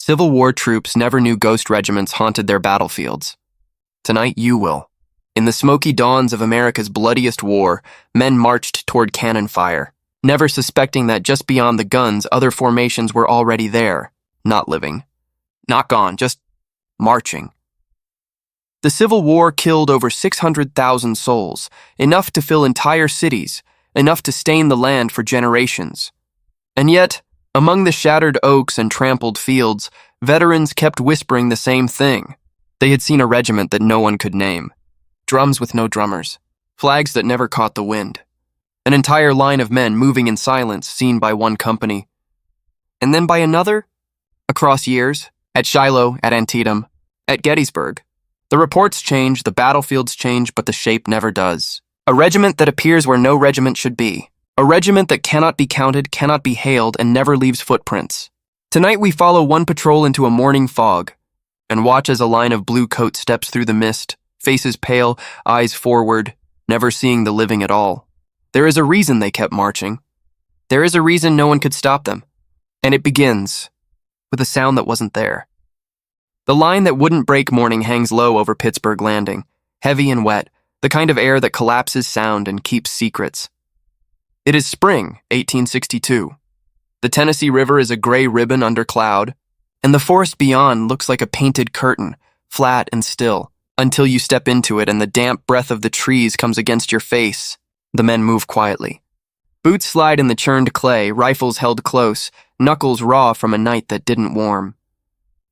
Civil War troops never knew ghost regiments haunted their battlefields. Tonight you will. In the smoky dawns of America's bloodiest war, men marched toward cannon fire, never suspecting that just beyond the guns, other formations were already there, not living. Not gone, just marching. The Civil War killed over 600,000 souls, enough to fill entire cities, enough to stain the land for generations. And yet, among the shattered oaks and trampled fields, veterans kept whispering the same thing. They had seen a regiment that no one could name, drums with no drummers, flags that never caught the wind, an entire line of men moving in silence seen by one company, and then by another, across years, at Shiloh, at Antietam, at Gettysburg. The reports change, the battlefields change, but the shape never does. A regiment that appears where no regiment should be. A regiment that cannot be counted, cannot be hailed, and never leaves footprints. Tonight we follow one patrol into a morning fog and watch as a line of blue coats steps through the mist, faces pale, eyes forward, never seeing the living at all. There is a reason they kept marching. There is a reason no one could stop them. And it begins with a sound that wasn't there. The line that wouldn't break morning hangs low over Pittsburgh Landing, heavy and wet, the kind of air that collapses sound and keeps secrets. It is spring, 1862. The Tennessee River is a gray ribbon under cloud, and the forest beyond looks like a painted curtain, flat and still, until you step into it and the damp breath of the trees comes against your face. The men move quietly. Boots slide in the churned clay, rifles held close, knuckles raw from a night that didn't warm.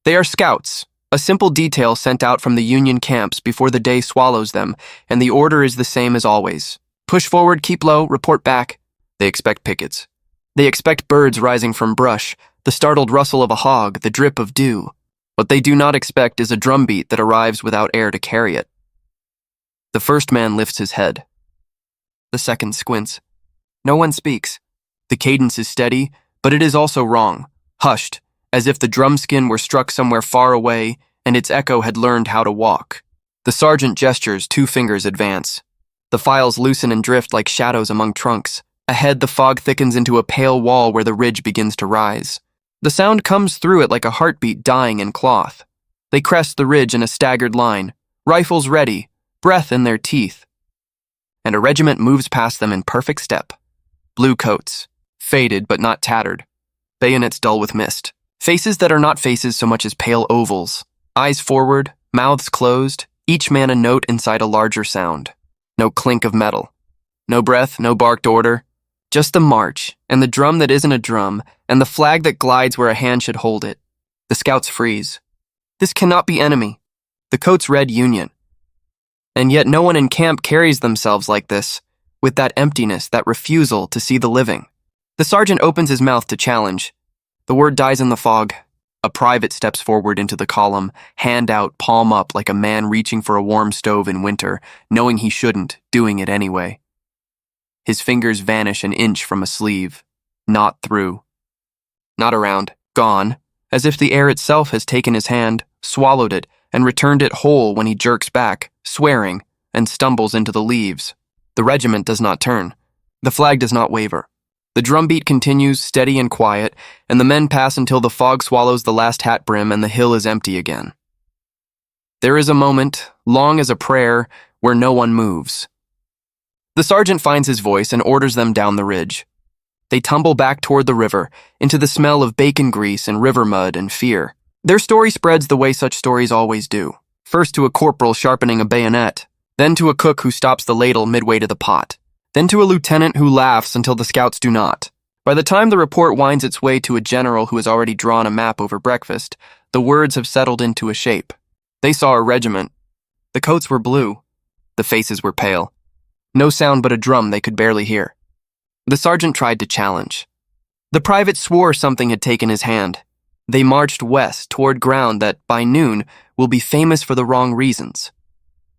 They are scouts, a simple detail sent out from the Union camps before the day swallows them, and the order is the same as always. Push forward, keep low, report back. They expect pickets. They expect birds rising from brush, the startled rustle of a hog, the drip of dew. What they do not expect is a drumbeat that arrives without air to carry it. The first man lifts his head. The second squints. No one speaks. The cadence is steady, but it is also wrong, hushed, as if the drum skin were struck somewhere far away and its echo had learned how to walk. The sergeant gestures, 2 fingers advance. The files loosen and drift like shadows among trunks. Ahead, the fog thickens into a pale wall where the ridge begins to rise. The sound comes through it like a heartbeat dying in cloth. They crest the ridge in a staggered line, rifles ready, breath in their teeth. And a regiment moves past them in perfect step. Blue coats, faded but not tattered, bayonets dull with mist, faces that are not faces so much as pale ovals, eyes forward, mouths closed, each man a note inside a larger sound. No clink of metal, no breath, no barked order, just the march, and the drum that isn't a drum, and the flag that glides where a hand should hold it. The scouts freeze. This cannot be enemy. The coats read Union. And yet no one in camp carries themselves like this, with that emptiness, that refusal to see the living. The sergeant opens his mouth to challenge. The word dies in the fog. A private steps forward into the column, hand out, palm up like a man reaching for a warm stove in winter, knowing he shouldn't, doing it anyway. His fingers vanish an inch from a sleeve. Not through. Not around. Gone. As if the air itself has taken his hand, swallowed it, and returned it whole when he jerks back, swearing, and stumbles into the leaves. The regiment does not turn. The flag does not waver. The drumbeat continues, steady and quiet, and the men pass until the fog swallows the last hat brim and the hill is empty again. There is a moment, long as a prayer, where no one moves. The sergeant finds his voice and orders them down the ridge. They tumble back toward the river, into the smell of bacon grease and river mud and fear. Their story spreads the way such stories always do. First to a corporal sharpening a bayonet, then to a cook who stops the ladle midway to the pot, then to a lieutenant who laughs until the scouts do not. By the time the report winds its way to a general who has already drawn a map over breakfast, the words have settled into a shape. They saw a regiment. The coats were blue. The faces were pale. No sound but a drum they could barely hear. The sergeant tried to challenge. The private swore something had taken his hand. They marched west toward ground that, by noon, will be famous for the wrong reasons.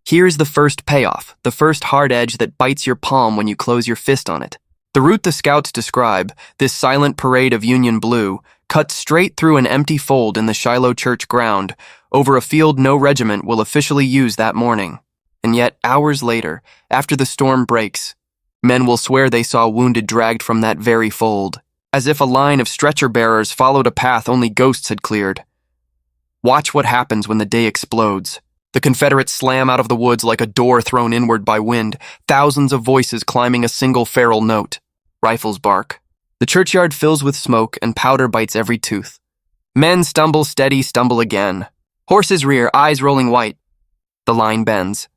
Here's the first payoff, the first hard edge that bites your palm when you close your fist on it. The route the scouts describe, this silent parade of Union blue, cuts straight through an empty fold in the Shiloh church ground, over a field no regiment will officially use that morning. And yet, hours later, after the storm breaks, men will swear they saw wounded dragged from that very fold, as if a line of stretcher-bearers followed a path only ghosts had cleared. Watch what happens when the day explodes. The Confederates slam out of the woods like a door thrown inward by wind, thousands of voices climbing a single feral note. Rifles bark. The churchyard fills with smoke, and powder bites every tooth. Men stumble steady, stumble again. Horses rear, eyes rolling white. The line bends.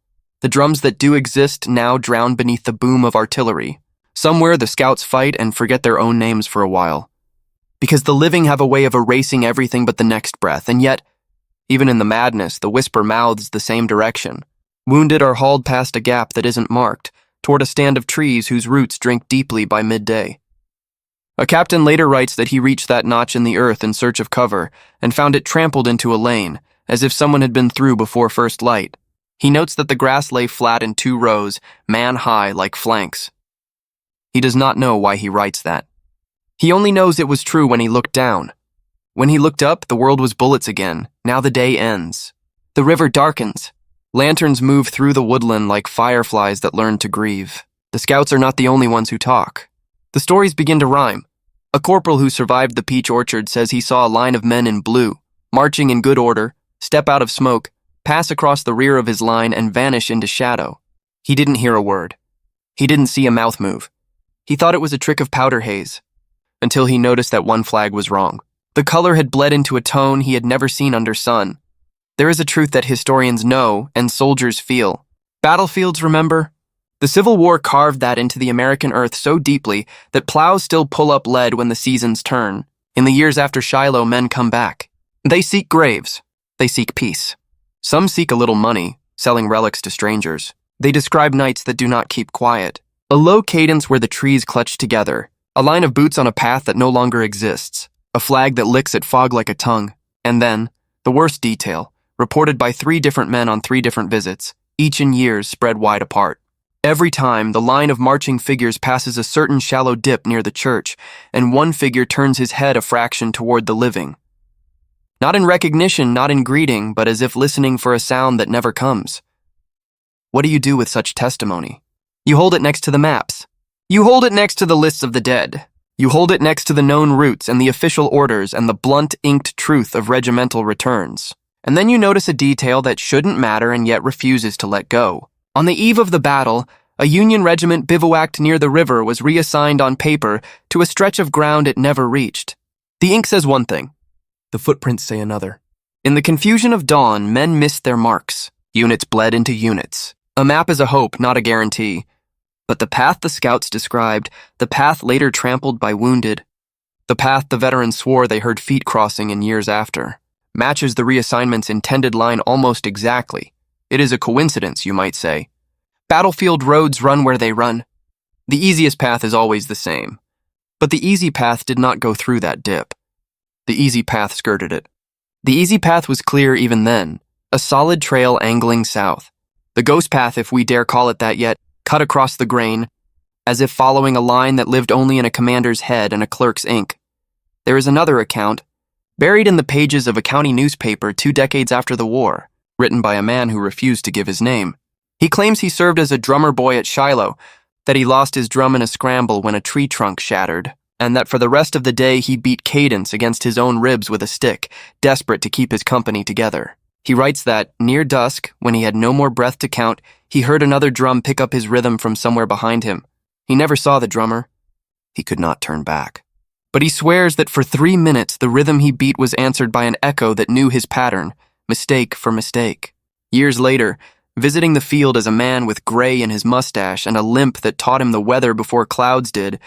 The drums that do exist now drown beneath the boom of artillery. Somewhere the scouts fight and forget their own names for a while. Because the living have a way of erasing everything but the next breath, and yet, even in the madness, the whisper mouths the same direction. Wounded are hauled past a gap that isn't marked, toward a stand of trees whose roots drink deeply by midday. A captain later writes that he reached that notch in the earth in search of cover and found it trampled into a lane, as if someone had been through before first light. He notes that the grass lay flat in 2 rows, man-high like flanks. He does not know why he writes that. He only knows it was true when he looked down. When he looked up, the world was bullets again. Now the day ends. The river darkens. Lanterns move through the woodland like fireflies that learn to grieve. The scouts are not the only ones who talk. The stories begin to rhyme. A corporal who survived the peach orchard says he saw a line of men in blue, marching in good order, step out of smoke, pass across the rear of his line and vanish into shadow. He didn't hear a word. He didn't see a mouth move. He thought it was a trick of powder haze, until he noticed that one flag was wrong. The color had bled into a tone he had never seen under sun. There is a truth that historians know and soldiers feel. Battlefields, remember? The Civil War carved that into the American earth so deeply that plows still pull up lead when the seasons turn. In the years after Shiloh, men come back. They seek graves. They seek peace. Some seek a little money, selling relics to strangers. They describe nights that do not keep quiet. A low cadence where the trees clutch together. A line of boots on a path that no longer exists. A flag that licks at fog like a tongue. And then, the worst detail, reported by 3 different men on 3 different visits, each in years spread wide apart. Every time, the line of marching figures passes a certain shallow dip near the church, and one figure turns his head a fraction toward the living. Not in recognition, not in greeting, but as if listening for a sound that never comes. What do you do with such testimony? You hold it next to the maps. You hold it next to the lists of the dead. You hold it next to the known routes and the official orders and the blunt, inked truth of regimental returns. And then you notice a detail that shouldn't matter and yet refuses to let go. On the eve of the battle, a Union regiment bivouacked near the river was reassigned on paper to a stretch of ground it never reached. The ink says one thing. The footprints say another. In the confusion of dawn, men missed their marks. Units bled into units. A map is a hope, not a guarantee. But the path the scouts described, the path later trampled by wounded, the path the veterans swore they heard feet crossing in years after, matches the reassignment's intended line almost exactly. It is a coincidence, you might say. Battlefield roads run where they run. The easiest path is always the same. But the easy path did not go through that dip. The easy path skirted it. The easy path was clear even then, a solid trail angling south. The ghost path, if we dare call it that yet, cut across the grain, as if following a line that lived only in a commander's head and a clerk's ink. There is another account, buried in the pages of a county newspaper 2 decades after the war, written by a man who refused to give his name. He claims he served as a drummer boy at Shiloh, that he lost his drum in a scramble when a tree trunk shattered, and that for the rest of the day he beat cadence against his own ribs with a stick, desperate to keep his company together. He writes that, near dusk, when he had no more breath to count, he heard another drum pick up his rhythm from somewhere behind him. He never saw the drummer. He could not turn back. But he swears that for 3 minutes the rhythm he beat was answered by an echo that knew his pattern, mistake for mistake. Years later, visiting the field as a man with gray in his mustache and a limp that taught him the weather before clouds did,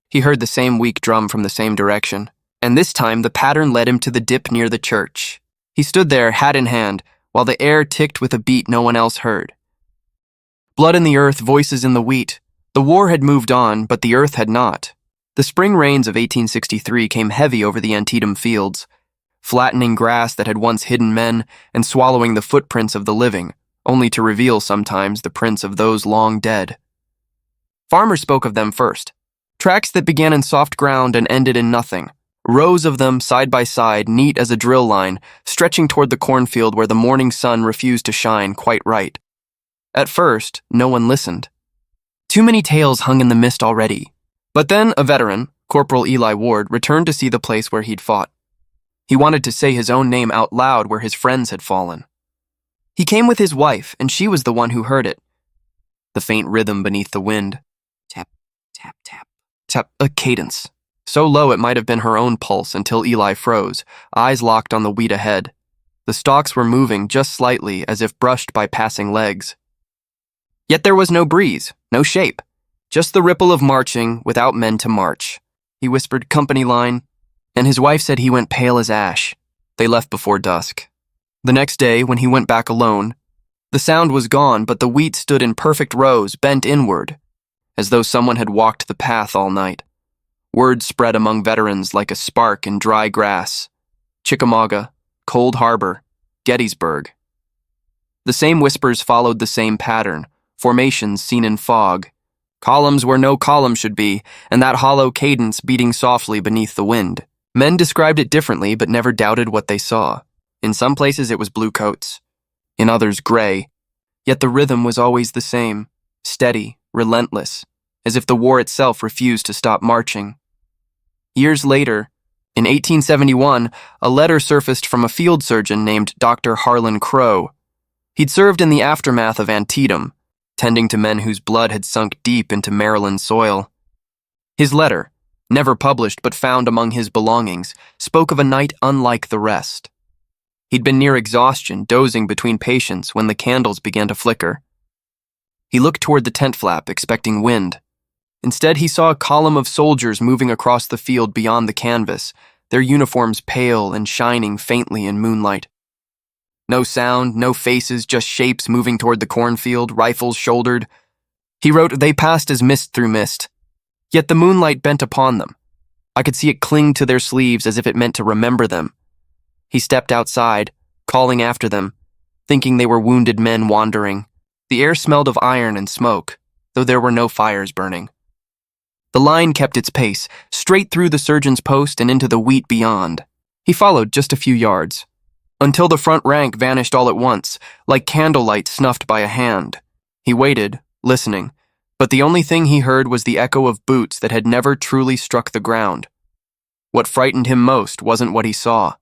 he heard the same weak drum from the same direction. And this time the pattern led him to the dip near the church. He stood there, hat in hand, while the air ticked with a beat no one else heard. Blood in the earth, voices in the wheat. The war had moved on, but the earth had not. The spring rains of 1863 came heavy over the Antietam fields, flattening grass that had once hidden men and swallowing the footprints of the living, only to reveal sometimes the prints of those long dead. Farmers spoke of them first. Tracks that began in soft ground and ended in nothing. Rows of them, side by side, neat as a drill line, stretching toward the cornfield where the morning sun refused to shine quite right. At first, no one listened. Too many tales hung in the mist already. But then a veteran, Corporal Eli Ward, returned to see the place where he'd fought. He wanted to say his own name out loud where his friends had fallen. He came with his wife, and she was the one who heard it. The faint rhythm beneath the wind. Tap, tap, tap. Tap, a cadence. So low it might have been her own pulse until Eli froze, eyes locked on the wheat ahead. The stalks were moving just slightly as if brushed by passing legs. Yet there was no breeze, no shape, just the ripple of marching without men to march. He whispered company line, and his wife said he went pale as ash. They left before dusk. The next day, when he went back alone, the sound was gone, but the wheat stood in perfect rows, bent inward, as though someone had walked the path all night. Word spread among veterans like a spark in dry grass. Chickamauga, Cold Harbor, Gettysburg. The same whispers followed the same pattern, formations seen in fog, columns where no column should be, and that hollow cadence beating softly beneath the wind. Men described it differently but never doubted what they saw. In some places it was blue coats, in others gray, yet the rhythm was always the same, steady, relentless, as if the war itself refused to stop marching. Years later, in 1871, a letter surfaced from a field surgeon named Dr. Harlan Crow. He'd served in the aftermath of Antietam, tending to men whose blood had sunk deep into Maryland soil. His letter, never published but found among his belongings, spoke of a night unlike the rest. He'd been near exhaustion, dozing between patients when the candles began to flicker. He looked toward the tent flap, expecting wind. Instead, he saw a column of soldiers moving across the field beyond the canvas, their uniforms pale and shining faintly in moonlight. No sound, no faces, just shapes moving toward the cornfield, rifles shouldered. He wrote, they passed as mist through mist. Yet the moonlight bent upon them. I could see it cling to their sleeves as if it meant to remember them. He stepped outside, calling after them, thinking they were wounded men wandering. The air smelled of iron and smoke, though there were no fires burning. The line kept its pace, straight through the surgeon's post and into the wheat beyond. He followed just a few yards, until the front rank vanished all at once, like candlelight snuffed by a hand. He waited, listening, but the only thing he heard was the echo of boots that had never truly struck the ground. What frightened him most wasn't what he saw.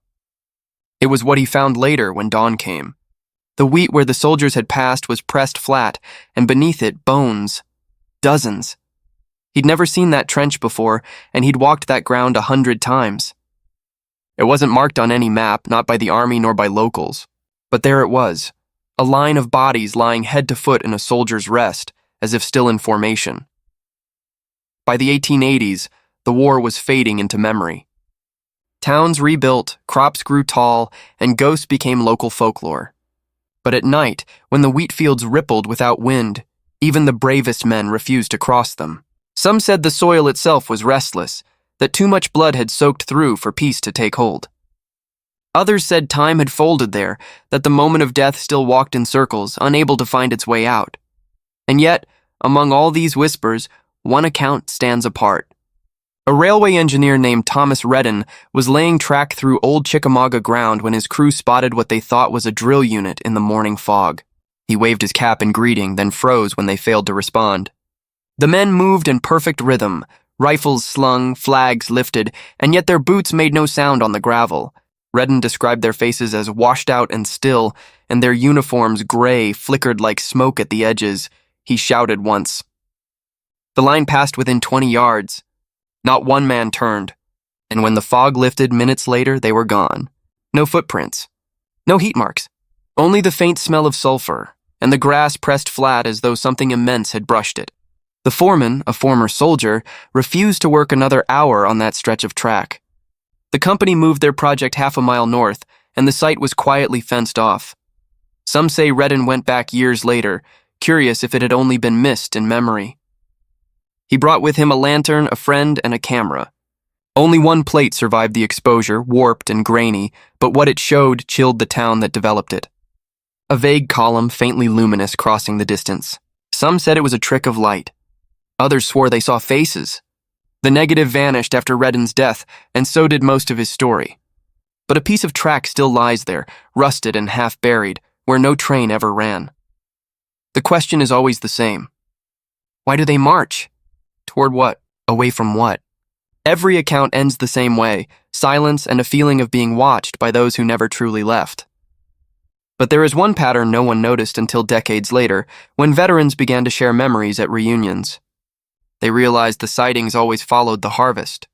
It was what he found later when dawn came. The wheat where the soldiers had passed was pressed flat, and beneath it, bones. Dozens. He'd never seen that trench before, and he'd walked that ground 100 times. It wasn't marked on any map, not by the army nor by locals. But there it was, a line of bodies lying head to foot in a soldier's rest, as if still in formation. By the 1880s, the war was fading into memory. Towns rebuilt, crops grew tall, and ghosts became local folklore. But at night, when the wheat fields rippled without wind, even the bravest men refused to cross them. Some said the soil itself was restless, that too much blood had soaked through for peace to take hold. Others said time had folded there, that the moment of death still walked in circles, unable to find its way out. And yet, among all these whispers, one account stands apart. A railway engineer named Thomas Redden was laying track through old Chickamauga ground when his crew spotted what they thought was a drill unit in the morning fog. He waved his cap in greeting, then froze when they failed to respond. The men moved in perfect rhythm, rifles slung, flags lifted, and yet their boots made no sound on the gravel. Redden described their faces as washed out and still, and their uniforms gray, flickered like smoke at the edges. He shouted once. The line passed within 20 yards. Not one man turned, and when the fog lifted minutes later, they were gone. No footprints. No heat marks. Only the faint smell of sulfur, and the grass pressed flat as though something immense had brushed it. The foreman, a former soldier, refused to work another hour on that stretch of track. The company moved their project half a mile north, and the site was quietly fenced off. Some say Redden went back years later, curious if it had only been missed in memory. He brought with him a lantern, a friend, and a camera. Only one plate survived the exposure, warped and grainy, but what it showed chilled the town that developed it. A vague column, faintly luminous, crossing the distance. Some said it was a trick of light. Others swore they saw faces. The negative vanished after Redden's death, and so did most of his story. But a piece of track still lies there, rusted and half-buried, where no train ever ran. The question is always the same. Why do they march? Toward what? Away from what? Every account ends the same way, silence, and a feeling of being watched by those who never truly left. But there is one pattern no one noticed until decades later, when veterans began to share memories at reunions. They realized the sightings always followed the harvest.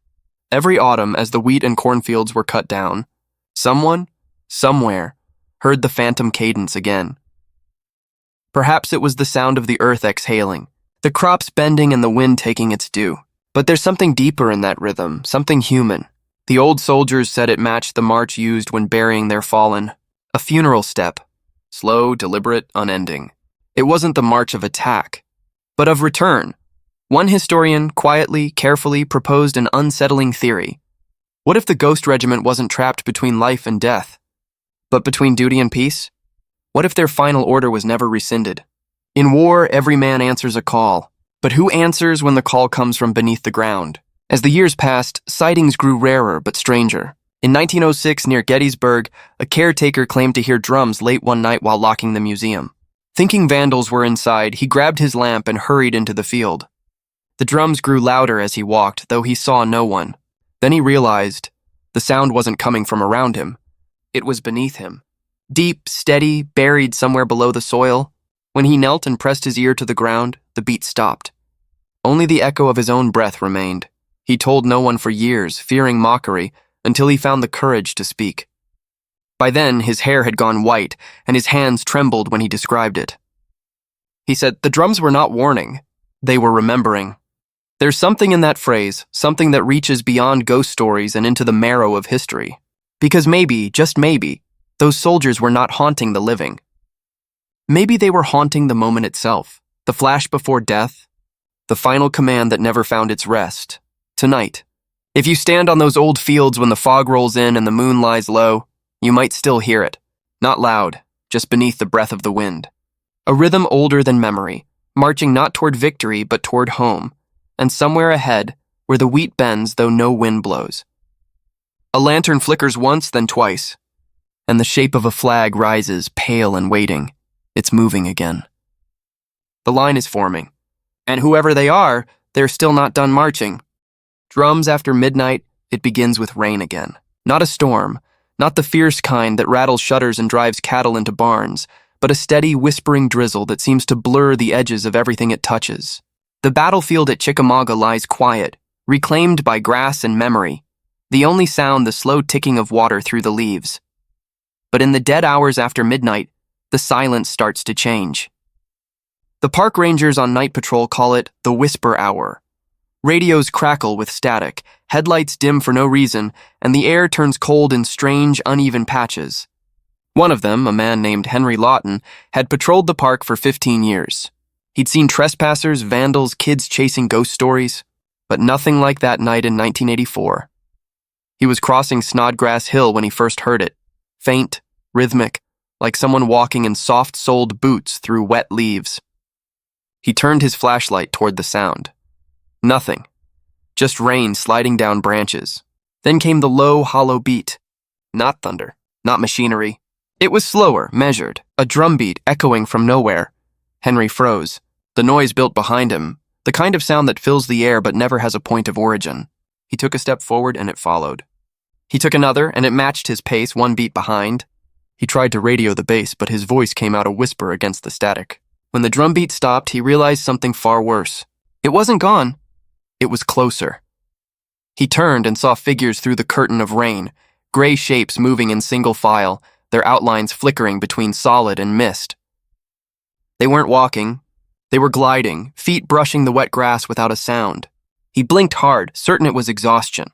Every autumn, as the wheat and cornfields were cut down, someone, somewhere, heard the phantom cadence again. Perhaps it was the sound of the earth exhaling, the crops bending and the wind taking its due. But there's something deeper in that rhythm, something human. The old soldiers said it matched the march used when burying their fallen. A funeral step, slow, deliberate, unending. It wasn't the march of attack, but of return. One historian quietly, carefully proposed an unsettling theory. What if the ghost regiment wasn't trapped between life and death, but between duty and peace? What if their final order was never rescinded? In war, every man answers a call, but who answers when the call comes from beneath the ground? As the years passed, sightings grew rarer but stranger. In 1906, near Gettysburg, a caretaker claimed to hear drums late one night while locking the museum. Thinking vandals were inside, he grabbed his lamp and hurried into the field. The drums grew louder as he walked, though he saw no one. Then he realized the sound wasn't coming from around him. It was beneath him. Deep, steady, buried somewhere below the soil. When he knelt and pressed his ear to the ground, the beat stopped. Only the echo of his own breath remained. He told no one for years, fearing mockery, until he found the courage to speak. By then, his hair had gone white, and his hands trembled when he described it. He said, "The drums were not warning. They were remembering." There's something in that phrase, something that reaches beyond ghost stories and into the marrow of history. Because maybe, just maybe, those soldiers were not haunting the living. Maybe they were haunting the moment itself, the flash before death, the final command that never found its rest. Tonight, if you stand on those old fields when the fog rolls in and the moon lies low, you might still hear it. Not loud, just beneath the breath of the wind. A rhythm older than memory, marching not toward victory but toward home, and somewhere ahead, where the wheat bends though no wind blows. A lantern flickers once, then twice, and the shape of a flag rises, pale and waiting. It's moving again. The line is forming, and whoever they are, they're still not done marching. Drums after midnight, it begins with rain again. Not a storm, not the fierce kind that rattles shutters and drives cattle into barns, but a steady, whispering drizzle that seems to blur the edges of everything it touches. The battlefield at Chickamauga lies quiet, reclaimed by grass and memory, the only sound the slow ticking of water through the leaves. But in the dead hours after midnight, the silence starts to change. The park rangers on night patrol call it the whisper hour. Radios crackle with static, headlights dim for no reason, and the air turns cold in strange, uneven patches. One of them, a man named Henry Lawton, had patrolled the park for 15 years. He'd seen trespassers, vandals, kids chasing ghost stories, but nothing like that night in 1984. He was crossing Snodgrass Hill when he first heard it, faint, rhythmic, like someone walking in soft-soled boots through wet leaves. He turned his flashlight toward the sound. Nothing. Just rain sliding down branches. Then came the low, hollow beat. Not thunder, not machinery. It was slower, measured, a drum beat echoing from nowhere. Henry froze. The noise built behind him, the kind of sound that fills the air but never has a point of origin. He took a step forward and it followed. He took another and it matched his pace, one beat behind. He tried to radio the bass, but his voice came out a whisper against the static. When the drum beat stopped, he realized something far worse. It wasn't gone. It was closer. He turned and saw figures through the curtain of rain, gray shapes moving in single file, their outlines flickering between solid and mist. They weren't walking. They were gliding, feet brushing the wet grass without a sound. He blinked hard, certain it was exhaustion.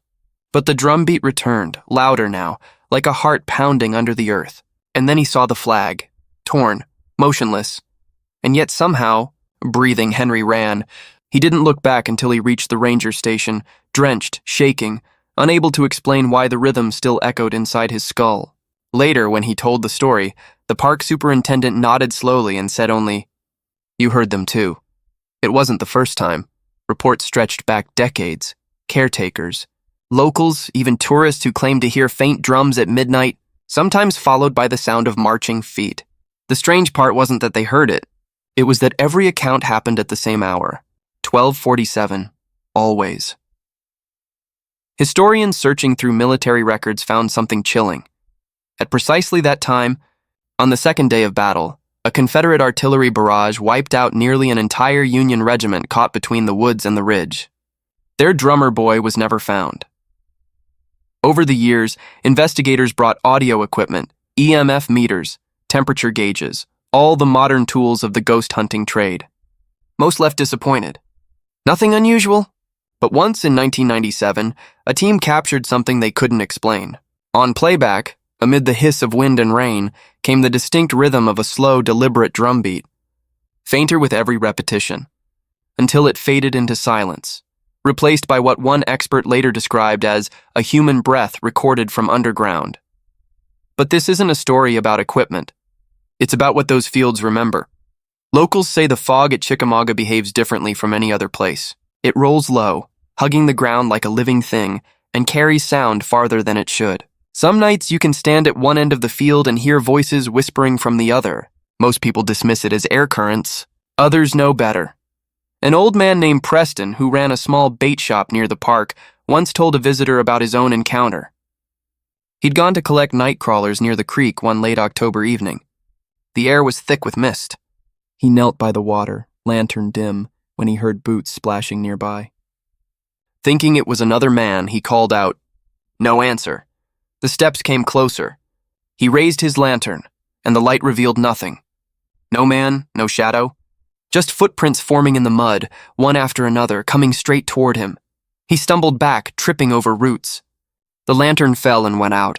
But the drum beat returned, louder now, like a heart pounding under the earth. And then he saw the flag, torn, motionless. And yet somehow, breathing, Henry ran. He didn't look back until he reached the ranger station, drenched, shaking, unable to explain why the rhythm still echoed inside his skull. Later, when he told the story, the park superintendent nodded slowly and said only, "You heard them too." It wasn't the first time. Reports stretched back decades. Caretakers, locals, even tourists who claimed to hear faint drums at midnight, sometimes followed by the sound of marching feet. The strange part wasn't that they heard it. It was that every account happened at the same hour, 12:47, always. Historians searching through military records found something chilling. At precisely that time, on the second day of battle, a Confederate artillery barrage wiped out nearly an entire Union regiment caught between the woods and the ridge. Their drummer boy was never found. Over the years, investigators brought audio equipment, EMF meters, temperature gauges, all the modern tools of the ghost hunting trade. Most left disappointed. Nothing unusual. But once in 1997, a team captured something they couldn't explain. On playback, amid the hiss of wind and rain, came the distinct rhythm of a slow, deliberate drum beat, fainter with every repetition, until it faded into silence, replaced by what one expert later described as a human breath recorded from underground. But this isn't a story about equipment. It's about what those fields remember. Locals say the fog at Chickamauga behaves differently from any other place. It rolls low, hugging the ground like a living thing, and carries sound farther than it should. Some nights you can stand at one end of the field and hear voices whispering from the other. Most people dismiss it as air currents. Others know better. An old man named Preston, who ran a small bait shop near the park, once told a visitor about his own encounter. He'd gone to collect night crawlers near the creek one late October evening. The air was thick with mist. He knelt by the water, lantern dim, when he heard boots splashing nearby. Thinking it was another man, he called out. No answer. The steps came closer. He raised his lantern, and the light revealed nothing. No man, no shadow. Just footprints forming in the mud, one after another, coming straight toward him. He stumbled back, tripping over roots. The lantern fell and went out.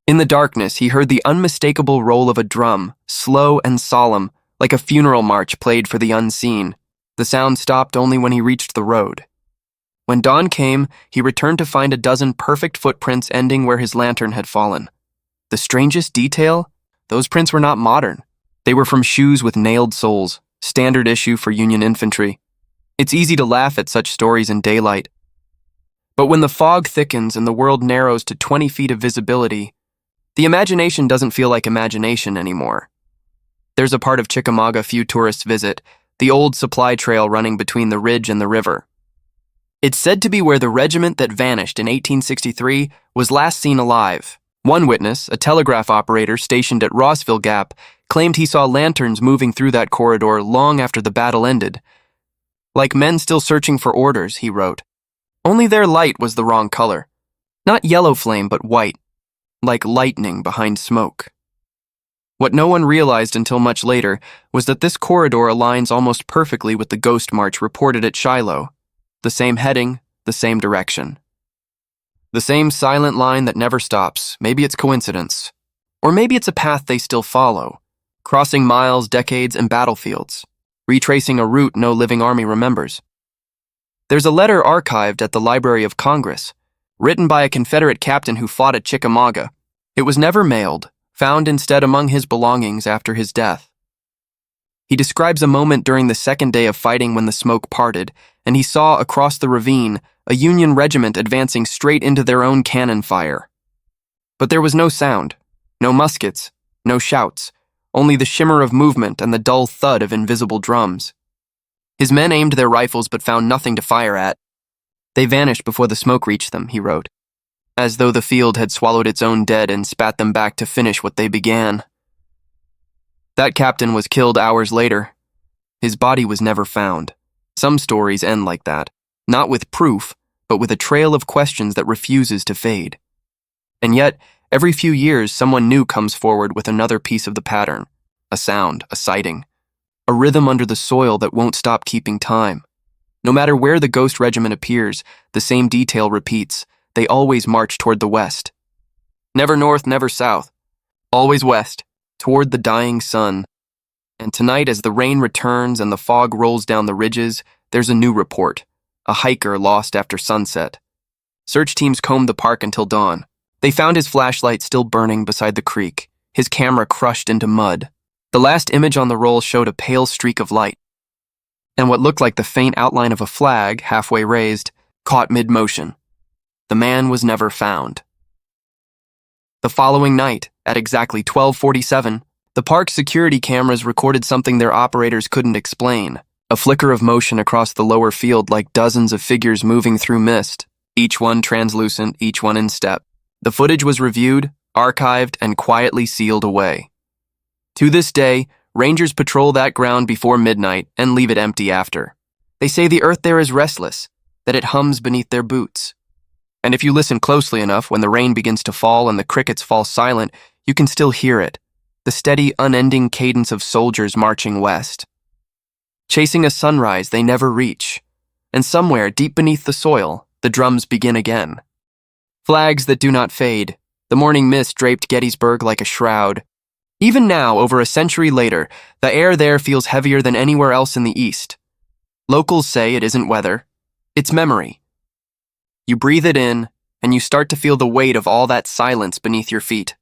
In the darkness, he heard the unmistakable roll of a drum, slow and solemn, like a funeral march played for the unseen. The sound stopped only when he reached the road. When dawn came, he returned to find a dozen perfect footprints ending where his lantern had fallen. The strangest detail? Those prints were not modern. They were from shoes with nailed soles, standard issue for Union infantry. It's easy to laugh at such stories in daylight. But when the fog thickens and the world narrows to 20 feet of visibility, the imagination doesn't feel like imagination anymore. There's a part of Chickamauga few tourists visit, the old supply trail running between the ridge and the river. It's said to be where the regiment that vanished in 1863 was last seen alive. One witness, a telegraph operator stationed at Rossville Gap, claimed he saw lanterns moving through that corridor long after the battle ended. Like men still searching for orders, he wrote. Only their light was the wrong color. Not yellow flame, but white, like lightning behind smoke. What no one realized until much later was that this corridor aligns almost perfectly with the ghost march reported at Shiloh. The same heading, the same direction. The same silent line that never stops. Maybe it's coincidence. Or maybe it's a path they still follow, crossing miles, decades, and battlefields, retracing a route no living army remembers. There's a letter archived at the Library of Congress, written by a Confederate captain who fought at Chickamauga. It was never mailed, found instead among his belongings after his death. He describes a moment during the second day of fighting when the smoke parted, and he saw across the ravine a Union regiment advancing straight into their own cannon fire. But there was no sound, no muskets, no shouts, only the shimmer of movement and the dull thud of invisible drums. His men aimed their rifles but found nothing to fire at. They vanished before the smoke reached them, he wrote, as though the field had swallowed its own dead and spat them back to finish what they began. That captain was killed hours later. His body was never found. Some stories end like that, not with proof, but with a trail of questions that refuses to fade. And yet, every few years, someone new comes forward with another piece of the pattern, a sound, a sighting, a rhythm under the soil that won't stop keeping time. No matter where the ghost regiment appears, the same detail repeats. They always march toward the west. Never north, never south. Always west, toward the dying sun. And tonight, as the rain returns and the fog rolls down the ridges, there's a new report. A hiker lost after sunset. Search teams combed the park until dawn. They found his flashlight still burning beside the creek, his camera crushed into mud. The last image on the roll showed a pale streak of light, and what looked like the faint outline of a flag, halfway raised, caught mid-motion. The man was never found. The following night, at exactly 12:47, the park's security cameras recorded something their operators couldn't explain, a flicker of motion across the lower field like dozens of figures moving through mist. each one translucent, each one in step. The footage was reviewed, archived, and quietly sealed away. To this day, Rangers patrol that ground before midnight and leave it empty after. They say the earth there is restless, that it hums beneath their boots. And if you listen closely enough, when the rain begins to fall and the crickets fall silent, you can still hear it, the steady, unending cadence of soldiers marching west. Chasing a sunrise they never reach, and somewhere deep beneath the soil, the drums begin again. Flags that do not fade, the morning mist draped Gettysburg like a shroud. Even now, over a century later, the air there feels heavier than anywhere else in the East. Locals say it isn't weather, it's memory. You breathe it in, and you start to feel the weight of all that silence beneath your feet.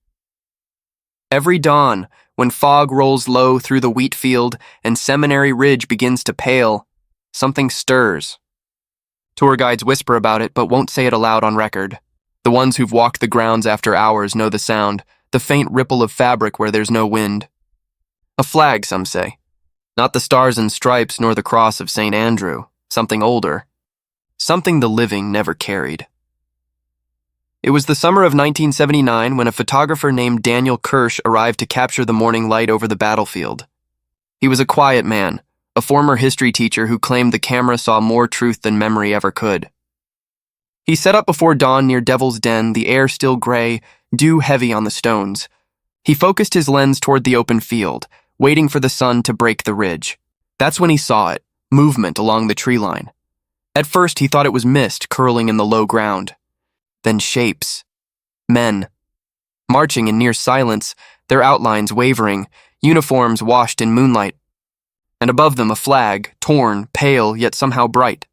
Every dawn, when fog rolls low through the wheat field and Seminary Ridge begins to pale, something stirs. Tour guides whisper about it but won't say it aloud on record. The ones who've walked the grounds after hours know the sound, the faint ripple of fabric where there's no wind. A flag, some say. Not the stars and stripes nor the cross of St. Andrew, something older. Something the living never carried. It was the summer of 1979 when a photographer named Daniel Kirsch arrived to capture the morning light over the battlefield. He was a quiet man, a former history teacher who claimed the camera saw more truth than memory ever could. He set up before dawn near Devil's Den, the air still gray, dew heavy on the stones. He focused his lens toward the open field, waiting for the sun to break the ridge. That's when he saw it, movement along the tree line. At first he thought it was mist curling in the low ground. Then shapes. Men. Marching in near silence, their outlines wavering, uniforms washed in moonlight. And above them a flag, torn, pale, yet somehow bright.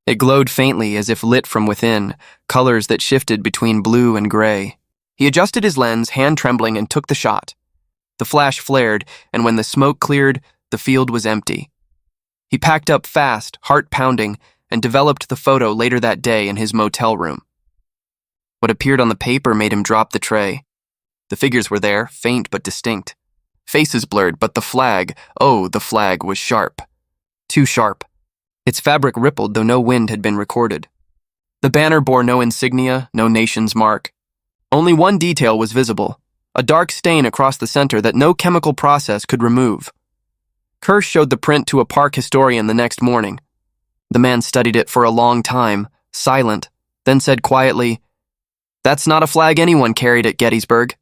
It glowed faintly as if lit from within, colors that shifted between blue and gray. He adjusted his lens, hand trembling, and took the shot. The flash flared, and when the smoke cleared, the field was empty. He packed up fast, heart pounding, and developed the photo later that day in his motel room. What appeared on the paper made him drop the tray. The figures were there, faint but distinct. Faces blurred, but the flag, oh, the flag was sharp. Too sharp. Its fabric rippled, though no wind had been recorded. The banner bore no insignia, no nation's mark. Only one detail was visible, a dark stain across the center that no chemical process could remove. Kirsch showed the print to a park historian the next morning. The man studied it for a long time, silent, then said quietly, "That's not a flag anyone carried at Gettysburg."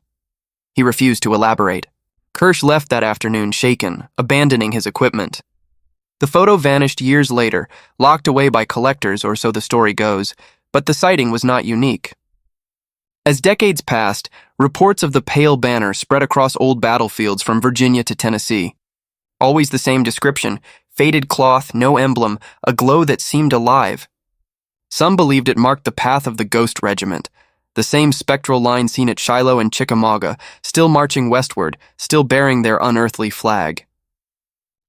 He refused to elaborate. Kirsch left that afternoon shaken, abandoning his equipment. The photo vanished years later, locked away by collectors, or so the story goes, but the sighting was not unique. As decades passed, reports of the pale banner spread across old battlefields from Virginia to Tennessee. Always the same description, faded cloth, no emblem, a glow that seemed alive. Some believed it marked the path of the Ghost Regiment, the same spectral line seen at Shiloh and Chickamauga, still marching westward, still bearing their unearthly flag.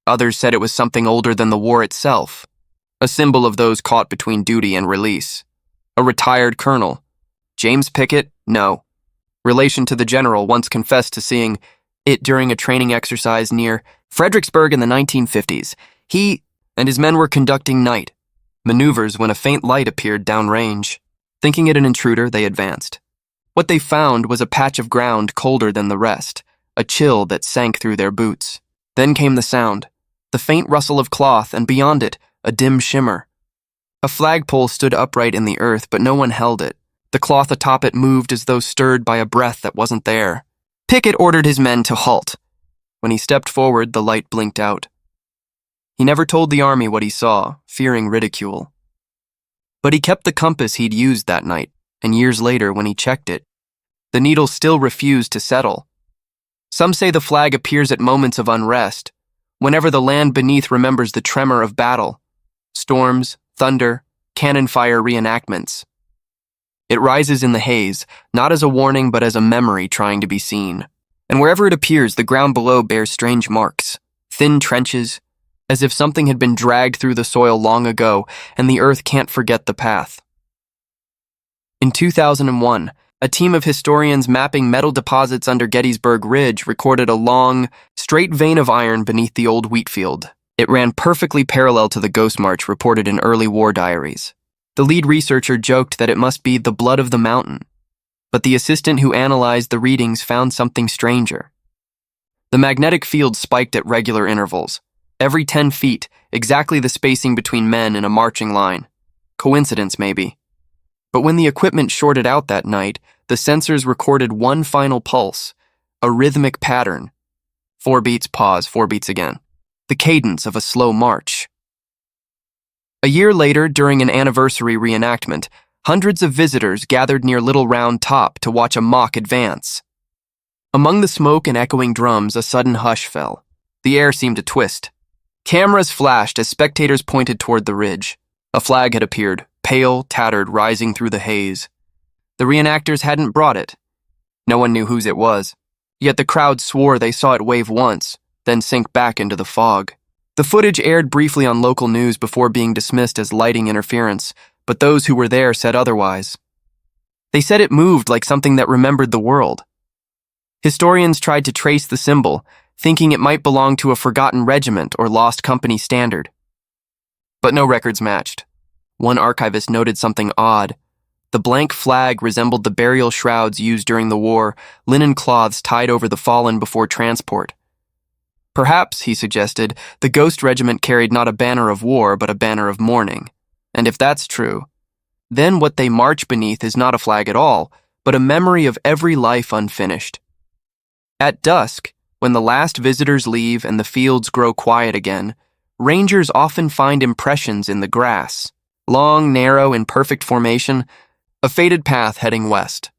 Others said it was something older than the war itself, a symbol of those caught between duty and release. A retired colonel. James Pickett? No. Relation to the general once confessed to seeing it during a training exercise near Fredericksburg in the 1950s. He and his men were conducting night maneuvers when a faint light appeared downrange. Thinking it an intruder, they advanced. What they found was a patch of ground colder than the rest, a chill that sank through their boots. Then came the sound, the faint rustle of cloth, and beyond it, a dim shimmer. A flagpole stood upright in the earth, but no one held it. The cloth atop it moved as though stirred by a breath that wasn't there. Pickett ordered his men to halt. When he stepped forward, the light blinked out. He never told the army what he saw, fearing ridicule. But he kept the compass he'd used that night, and years later, when he checked it, the needle still refused to settle. Some say the flag appears at moments of unrest, whenever the land beneath remembers the tremor of battle, storms, thunder, cannon fire reenactments. It rises in the haze, not as a warning but as a memory trying to be seen. And wherever it appears, the ground below bears strange marks, thin trenches, as if something had been dragged through the soil long ago, and the earth can't forget the path. In 2001, a team of historians mapping metal deposits under Gettysburg Ridge recorded a long, straight vein of iron beneath the old wheat field. It ran perfectly parallel to the ghost march reported in early war diaries. The lead researcher joked that it must be the blood of the mountain, but the assistant who analyzed the readings found something stranger. The magnetic field spiked at regular intervals, every 10 feet, exactly the spacing between men in a marching line. Coincidence, maybe. But when the equipment shorted out that night, the sensors recorded one final pulse, a rhythmic pattern. 4 beats, pause, 4 beats again. The cadence of a slow march. A year later, during an anniversary reenactment, hundreds of visitors gathered near Little Round Top to watch a mock advance. Among the smoke and echoing drums, a sudden hush fell. The air seemed to twist. Cameras flashed as spectators pointed toward the ridge. A flag had appeared, pale, tattered, rising through the haze. The reenactors hadn't brought it. No one knew whose it was. Yet the crowd swore they saw it wave once, then sink back into the fog. The footage aired briefly on local news before being dismissed as lighting interference, but those who were there said otherwise. They said it moved like something that remembered the world. Historians tried to trace the symbol, thinking it might belong to a forgotten regiment or lost company standard. But no records matched. One archivist noted something odd. The blank flag resembled the burial shrouds used during the war, linen cloths tied over the fallen before transport. Perhaps, he suggested, the Ghost Regiment carried not a banner of war but a banner of mourning. And if that's true, then what they march beneath is not a flag at all, but a memory of every life unfinished. At dusk, when the last visitors leave and the fields grow quiet again, rangers often find impressions in the grass. Long, narrow, in perfect formation, a faded path heading west.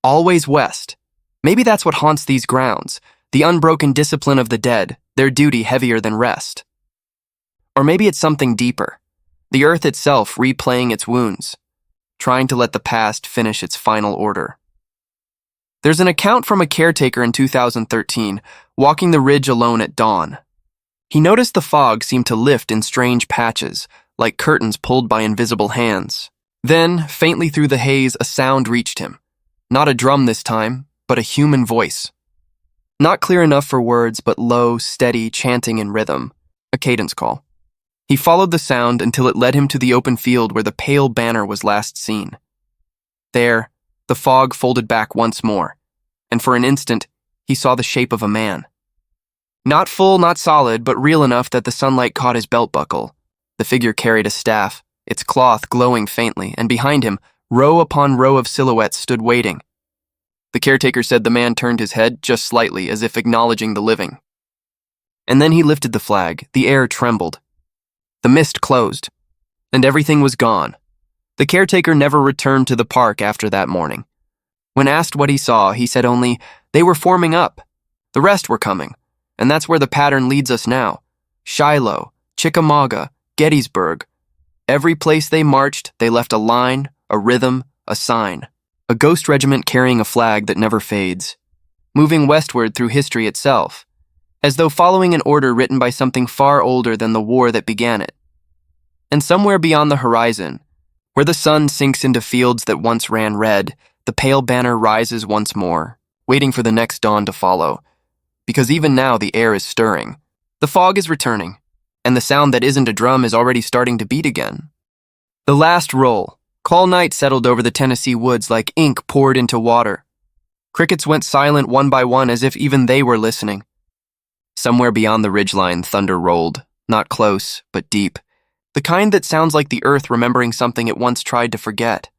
Always west. Maybe that's what haunts these grounds, the unbroken discipline of the dead, their duty heavier than rest. Or maybe it's something deeper, the earth itself replaying its wounds, trying to let the past finish its final order. There's an account from a caretaker in 2013, walking the ridge alone at dawn. He noticed the fog seemed to lift in strange patches, like curtains pulled by invisible hands. Then, faintly through the haze, a sound reached him. Not a drum this time, but a human voice. Not clear enough for words, but low, steady, chanting in rhythm. A cadence call. He followed the sound until it led him to the open field where the pale banner was last seen. There, the fog folded back once more, and for an instant, he saw the shape of a man. Not full, not solid, but real enough that the sunlight caught his belt buckle. The figure carried a staff, its cloth glowing faintly, and behind him, row upon row of silhouettes stood waiting. The caretaker said the man turned his head just slightly, as if acknowledging the living. And then he lifted the flag. The air trembled. The mist closed, and everything was gone. The caretaker never returned to the park after that morning. When asked what he saw, he said only, "They were forming up. The rest were coming, and that's where the pattern leads us now. Shiloh, Chickamauga, Gettysburg. Every place they marched, they left a line, a rhythm, a sign. A ghost regiment carrying a flag that never fades, moving westward through history itself, as though following an order written by something far older than the war that began it. And somewhere beyond the horizon, where the sun sinks into fields that once ran red, the pale banner rises once more, waiting for the next dawn to follow, because even now the air is stirring. The fog is returning, and the sound that isn't a drum is already starting to beat again. The last roll. Call night settled over the Tennessee woods like ink poured into water. Crickets went silent one by one as if even they were listening. Somewhere beyond the ridgeline, thunder rolled, not close, but deep, the kind that sounds like the earth remembering something it once tried to forget.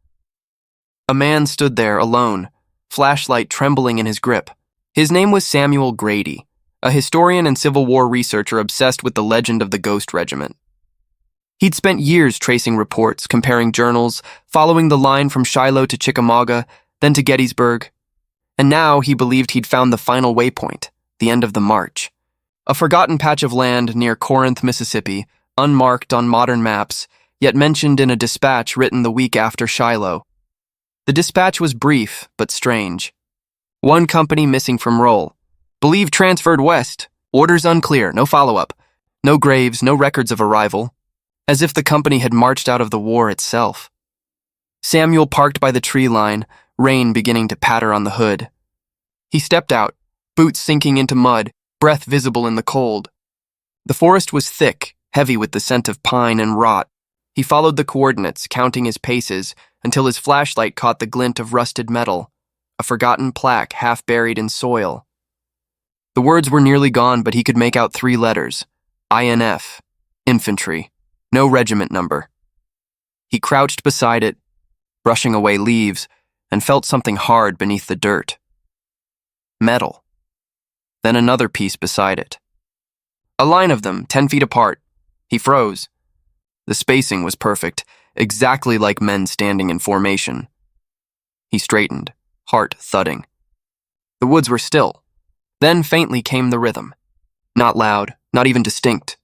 A man stood there alone, flashlight trembling in his grip. His name was Samuel Grady, a historian and Civil War researcher obsessed with the legend of the Ghost Regiment. He'd spent years tracing reports, comparing journals, following the line from Shiloh to Chickamauga, then to Gettysburg. And now he believed he'd found the final waypoint, the end of the march. A forgotten patch of land near Corinth, Mississippi, unmarked on modern maps, yet mentioned in a dispatch written the week after Shiloh. The dispatch was brief, but strange. One company missing from roll. Believed transferred west. Orders unclear, no follow-up. No graves, no records of arrival. As if the company had marched out of the war itself. Samuel parked by the tree line, rain beginning to patter on the hood. He stepped out, boots sinking into mud, breath visible in the cold. The forest was thick, heavy with the scent of pine and rot. He followed the coordinates, counting his paces, until his flashlight caught the glint of rusted metal, a forgotten plaque half buried in soil. The words were nearly gone, but he could make out 3 letters. INF. Infantry. No regiment number. He crouched beside it, brushing away leaves, and felt something hard beneath the dirt. Metal. Then another piece beside it. A line of them, 10 feet apart. He froze. The spacing was perfect, exactly like men standing in formation. He straightened, heart thudding. The woods were still. Then faintly came the rhythm. Not loud, not even distinct.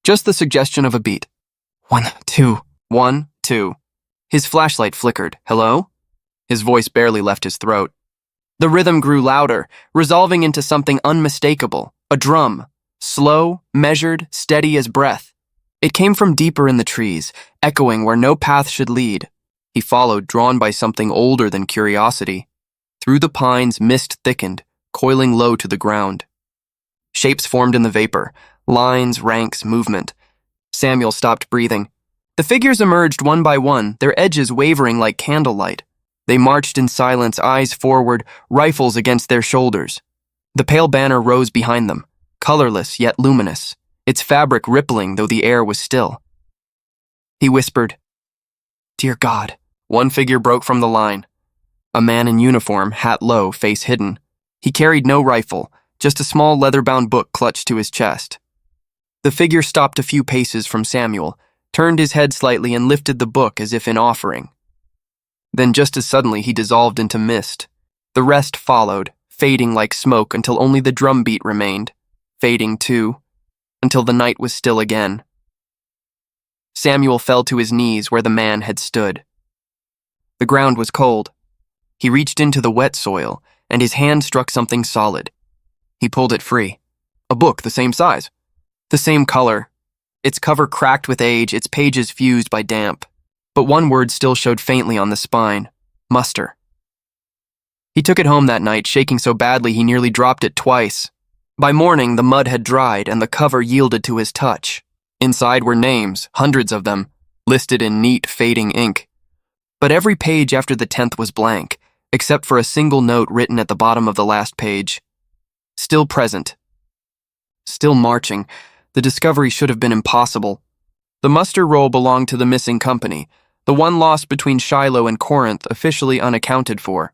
Just the suggestion of a beat. 1, 2. 1, 2. His flashlight flickered. Hello? His voice barely left his throat. The rhythm grew louder, resolving into something unmistakable. A drum. Slow, measured, steady as breath. It came from deeper in the trees, echoing where no path should lead. He followed, drawn by something older than curiosity. Through the pines, mist thickened, coiling low to the ground. Shapes formed in the vapor, lines, ranks, movement. Samuel stopped breathing. The figures emerged one by one, their edges wavering like candlelight. They marched in silence, eyes forward, rifles against their shoulders. The pale banner rose behind them, colorless yet luminous, its fabric rippling though the air was still. He whispered, "Dear God." One figure broke from the line. A man in uniform, hat low, face hidden. He carried no rifle, just a small leather-bound book clutched to his chest. The figure stopped a few paces from Samuel, turned his head slightly and lifted the book as if in offering. Then just as suddenly he dissolved into mist. The rest followed, fading like smoke until only the drum beat remained, fading too, until the night was still again. Samuel fell to his knees where the man had stood. The ground was cold. He reached into the wet soil, and his hand struck something solid. He pulled it free. A book the same size, the same color, its cover cracked with age, its pages fused by damp. But one word still showed faintly on the spine: muster. He took it home that night, shaking so badly he nearly dropped it twice. By morning, the mud had dried and the cover yielded to his touch. Inside were names, hundreds of them, listed in neat, fading ink. But every page after the 10th was blank, except for a single note written at the bottom of the last page. Still present. Still marching. The discovery should have been impossible. The muster roll belonged to the missing company, the one lost between Shiloh and Corinth, officially unaccounted for.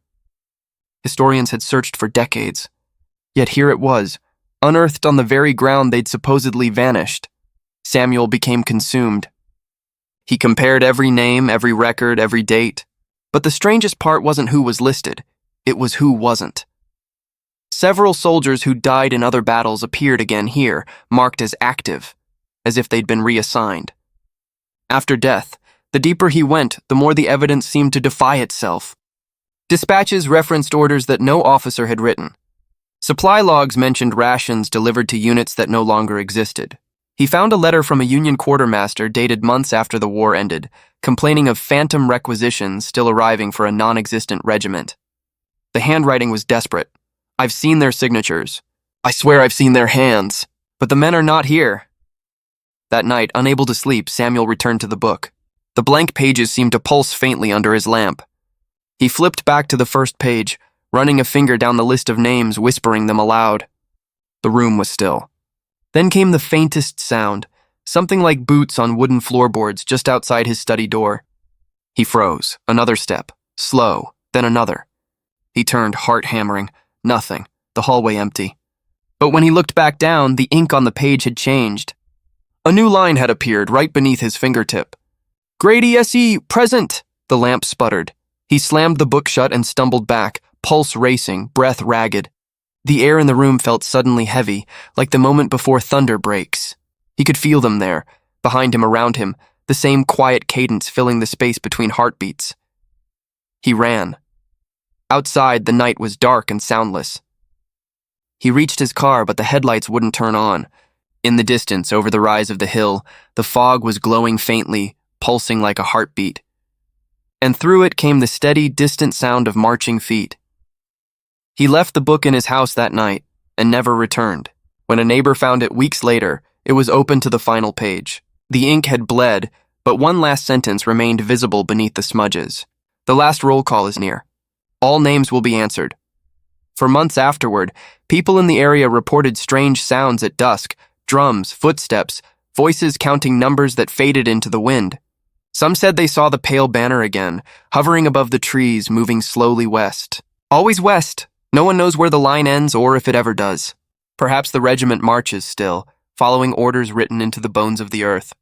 Historians had searched for decades. Yet here it was, unearthed on the very ground they'd supposedly vanished. Samuel became consumed. He compared every name, every record, every date. But the strangest part wasn't who was listed, it was who wasn't. Several soldiers who died in other battles appeared again here, marked as active, as if they'd been reassigned. After death, the deeper he went, the more the evidence seemed to defy itself. Dispatches referenced orders that no officer had written. Supply logs mentioned rations delivered to units that no longer existed. He found a letter from a Union quartermaster dated months after the war ended, complaining of phantom requisitions still arriving for a non-existent regiment. The handwriting was desperate. "I've seen their signatures. I swear I've seen their hands. But the men are not here." That night, unable to sleep, Samuel returned to the book. The blank pages seemed to pulse faintly under his lamp. He flipped back to the first page, running a finger down the list of names, whispering them aloud. The room was still. Then came the faintest sound, something like boots on wooden floorboards just outside his study door. He froze. Another step. Slow. Then another. He turned, heart hammering. Nothing. The hallway empty. But when he looked back down, the ink on the page had changed. A new line had appeared right beneath his fingertip. "Grady S.E., present!" The lamp sputtered. He slammed the book shut and stumbled back, pulse racing, breath ragged. The air in the room felt suddenly heavy, like the moment before thunder breaks. He could feel them there, behind him, around him, the same quiet cadence filling the space between heartbeats. He ran. Outside, the night was dark and soundless. He reached his car, but the headlights wouldn't turn on. In the distance, over the rise of the hill, the fog was glowing faintly, pulsing like a heartbeat. And through it came the steady, distant sound of marching feet. He left the book in his house that night and never returned. When a neighbor found it weeks later, it was open to the final page. The ink had bled, but one last sentence remained visible beneath the smudges. The last roll call is near. All names will be answered. For months afterward, people in the area reported strange sounds at dusk, drums, footsteps, voices counting numbers that faded into the wind. Some said they saw the pale banner again, hovering above the trees, moving slowly west. Always west. No one knows where the line ends or if it ever does. Perhaps the regiment marches still, following orders written into the bones of the earth.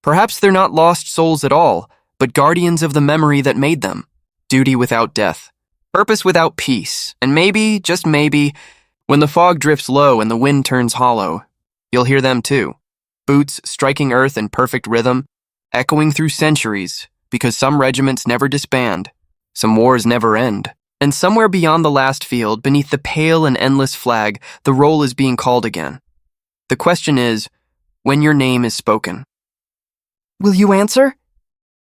Perhaps they're not lost souls at all, but guardians of the memory that made them. Duty without death. Purpose without peace. And maybe, just maybe, when the fog drifts low and the wind turns hollow, you'll hear them too. Boots striking earth in perfect rhythm, echoing through centuries, because some regiments never disband, some wars never end. And somewhere beyond the last field, beneath the pale and endless flag, the roll is being called again. The question is, when your name is spoken. Will you answer?